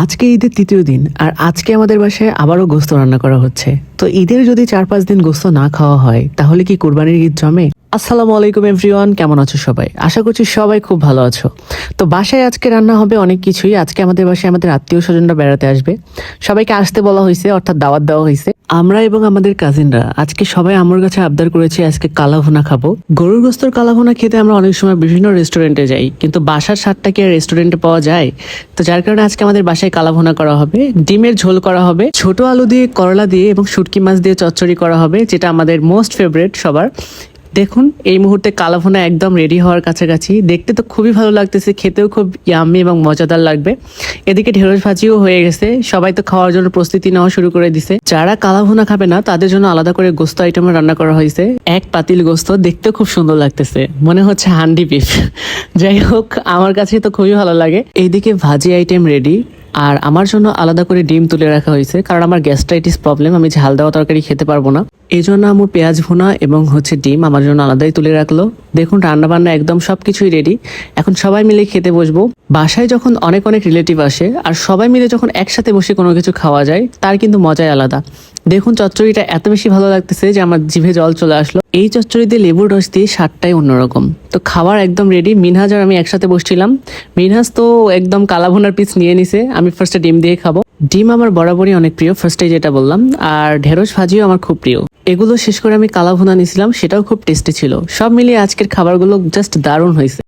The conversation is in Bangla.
আজকে ঈদের তৃতীয় দিন আর আজকে আমাদের বাসায় আবারও গোস্ত রান্না করা হচ্ছে। তো ঈদের যদি 4-5 দিন গোস্ত না খাওয়া হয় তাহলে কি কুরবানির ঈদ জমে? আসসালামু আলাইকুম এভরিওয়ান, কেমন আছো সবাই? আশা করছি সবাই খুব ভালো আছো। তো বাসায় আজকে রান্না হবে অনেক কিছুই। আজকে আমাদের বাসায় আমাদের আত্মীয় স্বজনরা বেড়াতে আসবে, সবাইকে আসতে বলা হয়েছে, অর্থাৎ দাওয়াত দেওয়া হয়েছে। আমরা এবং আমাদের কাজিনরা আজকে সবাই আমার কাছে আবদার করেছি আজকে কালাভুনা খাবো। গরুর গোস্তর কালাভুনা খেতে আমরা অনেক সময় বিভিন্ন রেস্টুরেন্টে যাই, কিন্তু বাসার স্বাদটা কি আর রেস্টুরেন্টে পাওয়া যায়? তো যার কারণে আজকে আমাদের বাসায় কালাভুনা করা হবে, ডিমের ঝোল করা হবে, ছোট আলু দিয়ে, করলা দিয়ে এবং শুটকি মাছ দিয়ে চচ্চড়ি করা হবে, যেটা আমাদের মোস্ট ফেভারিট সবার। দেখুন এই মুহূর্তে কালাভুনা একদম রেডি হওয়ার কাছাকাছি। দেখতে তো খুবই ভালো লাগতেছে, খেতেও খুব ইয়াম্মি এবং মজাদার লাগবে। এদিকে ঢেঁড়স ভাজিও হয়ে গেছে, সবাই তো খাওয়ার জন্য প্রস্তুতি নেওয়া শুরু করে দিছে। যারা কালাভুনা খাবে না তাদের জন্য আলাদা করে গোস্ত আইটেম রান্না করা হয়েছে। এক পাতিল গোস্ত, দেখতেও খুব সুন্দর লাগতেছে, মনে হচ্ছে হান্ডি পিস। যাই হোক, আমার কাছে তো খুবই ভালো লাগে। এইদিকে ভাজি আইটেম রেডি, আর আমার জন্য আলাদা করে ডিম তুলে রাখা হয়েছে, কারণ আমার গ্যাস্ট্রাইটিস প্রবলেম, আমি ঝাল দেওয়া তরকারি খেতে পারবো না। এই জন্য আম্মু পেঁয়াজ ভুনা এবং ডিম আমার জন্য আলাদাই তুলে রাখলো। দেখুন রান্না বান্না একদম সবকিছুই রেডি, এখন সবাই মিলে খেতে বসবো। বাসায় যখন অনেক অনেক রিলেটিভ আসে আর সবাই মিলে যখন একসাথে বসে কোনো কিছু খাওয়া যায়, তার কিন্তু মজাই আলাদা। দেখুন চচ্চড়িটা এত বেশি ভালো লাগতেছে যে আমার জিভে জল চলে আসলো। এই চচ্চড়ি দিয়ে লেবুর রস দিয়ে স্বাদটাই অন্যরকম। তো খাবার একদম রেডি। মিনহাজ আর আমি একসাথে বসছিলাম। মিনহাজ তো একদম কালাভুনার পিস নিয়ে নিছে, আমি ফার্স্টে ডিম দিয়ে খাবো। ডিম আমার বরাবরই অনেক প্রিয়, ফার্স্টে যেটা বললাম। আর ঢেঁড়স ভাজিও আমার খুব প্রিয়। এগুলো শেষ করে আমি কালাভুনা নিয়েছিলাম, সেটাও খুব টেস্টি ছিল। সব মিলিয়ে আজকের খাবারগুলো জাস্ট দারুণ হয়েছে।